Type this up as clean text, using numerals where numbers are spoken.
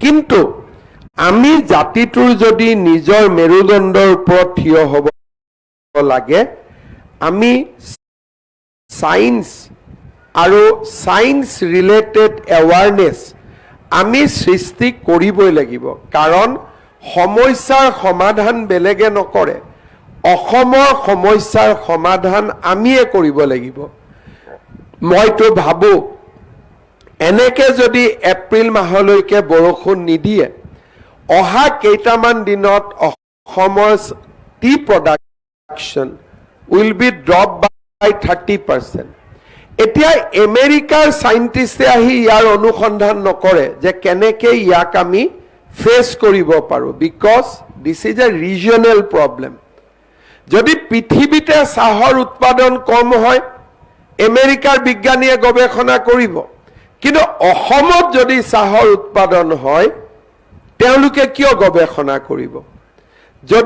কিন্তু আমি জাতিটোৰ যদি নিজৰ মেৰুদণ্ডৰ ওপৰত থিয় হ'ব লাগে, আমি সায়েন্স আৰু সায়েন্স ৰিলেটেড এৱাৰনেছ আমি সৃষ্টি কৰিবই লাগিব। কাৰণ সমস্যাৰ সমাধান বেলেগে নকৰে, অসমৰ সমস্যাৰ সমাধান আমিয়ে কৰিব লাগিব। মইতো ভাবো এনেকে যদি এপ্ৰিল মাহলৈকে বৰষুণ নিদিয়ে, অহা কেইটামান দিনত অসমৰ tea production will be drop by 30%। এতিয়া আমেৰিকাৰ সাইণ্টিষ্টে আহি ইয়াৰ অনুসন্ধান নকৰে যে কেনেকৈ ইয়াক আমি ফেচ কৰিব পাৰোঁ, because this is a regional problem. যদি পৃথিৱীতে চাহৰ উৎপাদন কম হয়, আমেৰিকাৰ বিজ্ঞানীয়ে গৱেষণা কৰিব, কিন্তু অসমত যদি চাহৰ উৎপাদন হয় তেওঁলোকে কিয় গৱেষণা কৰিব? যদি